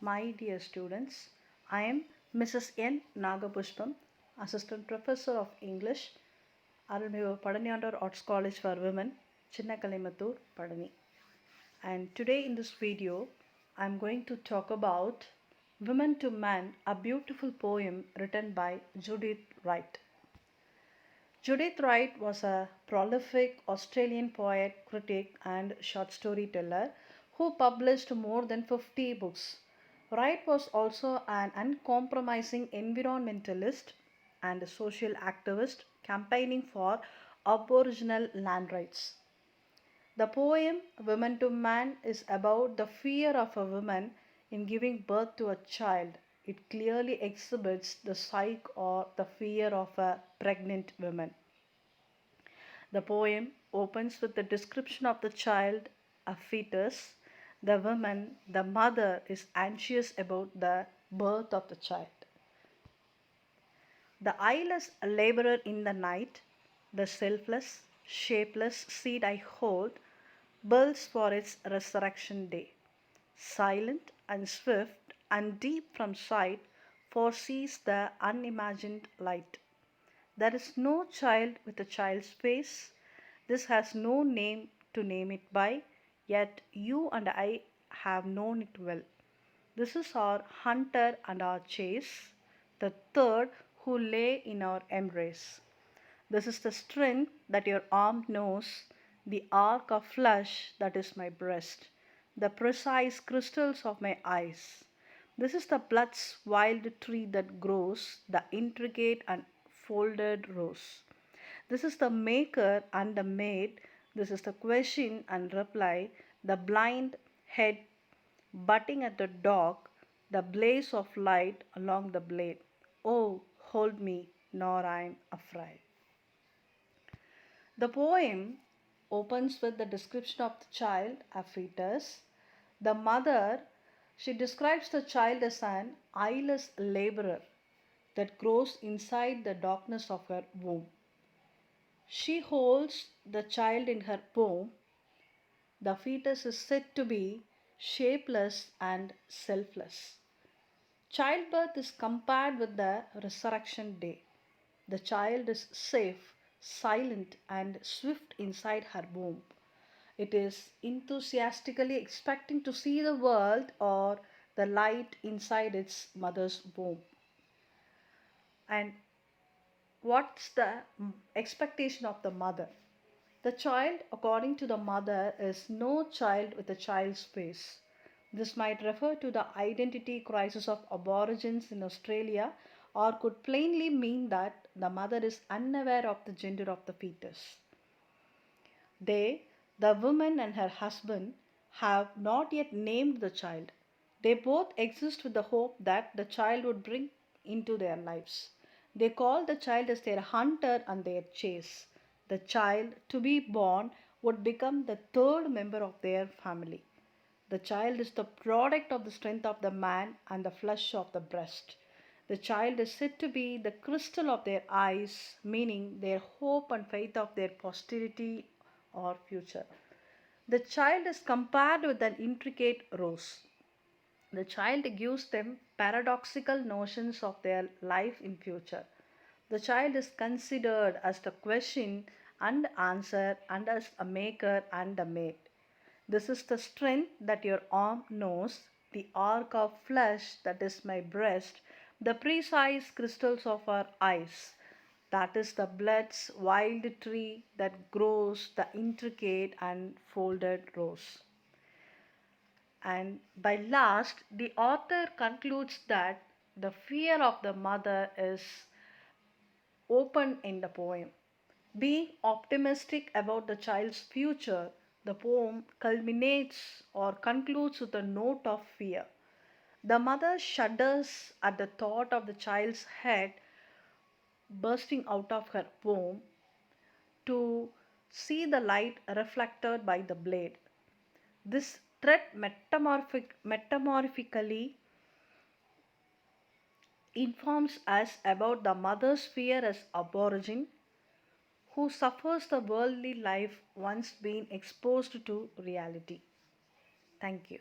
my dear students. I am Mrs. N. Nagapushpam, Assistant Professor of English, Arunmigo Padaniyandar Arts College for Women, Chinnakalimattur, Padani. And today in this video, I am going to talk about Women to Man, a beautiful poem written by Judith Wright. Judith Wright was a prolific Australian poet, critic, and short storyteller who published more than 50 books. Wright was also an uncompromising environmentalist and a social activist campaigning for aboriginal land rights. The poem Women to Man is about the fear of a woman in giving birth to a child. It clearly exhibits the psyche or the fear of a pregnant woman. The poem opens with the description of the child, a fetus. The woman, the mother, is anxious about the birth of the child. The eyeless laborer in the night, the selfless, shapeless seed I hold, builds for its resurrection day. Silent and swift and deep from sight, foresees the unimagined light. There is no child with a child's face. This has no name to name it by, yet you and I have known it well. This is our hunter and our chase, the third who lay in our embrace. This is the strength that your arm knows, the arc of flesh that is my breast, the precise crystals of my eyes. This is the blood's wild tree that grows, the intricate and folded rose. This is the maker and the made. This is the question and reply, the blind head butting at the dog, the blaze of light along the blade. Oh, hold me, nor I'm afraid. The poem opens with the description of the child, a fetus. The mother, she describes the child as an eyeless laborer that grows inside the darkness of her womb. She holds the child in her womb. The fetus is said to be shapeless and selfless. Childbirth is compared with the resurrection day. The child is safe, silent, and swift inside her womb. It is enthusiastically expecting to see the world or the light inside its mother's womb. And what's the expectation of the mother? The child, according to the mother, is no child with a child's face. This might refer to the identity crisis of aborigines in Australia or could plainly mean that the mother is unaware of the gender of the fetus. They, the woman and her husband, have not yet named the child. They both exist with the hope that the child would bring into their lives. They call the child as their hunter and their chase. The child to be born would become the third member of their family. The child is the product of the strength of the man and the flesh of the breast. The child is said to be the crystal of their eyes, meaning their hope and faith of their posterity or future. The child is compared with an intricate rose. The child gives them paradoxical notions of their life in future. The child is considered as the question and answer and as a maker and a mate. This is the strength that your arm knows, the arc of flesh that is my breast, the precise crystals of our eyes. That is the blood's wild tree that grows, the intricate and folded rose. And by last, the author concludes that the fear of the mother is open in the poem. Being optimistic about the child's future, the poem culminates or concludes with a note of fear. The mother shudders at the thought of the child's head bursting out of her womb to see the light reflected by the blade. This threat metamorphically informs us about the mother's fear as aborigine who suffers the worldly life once being exposed to reality. Thank you.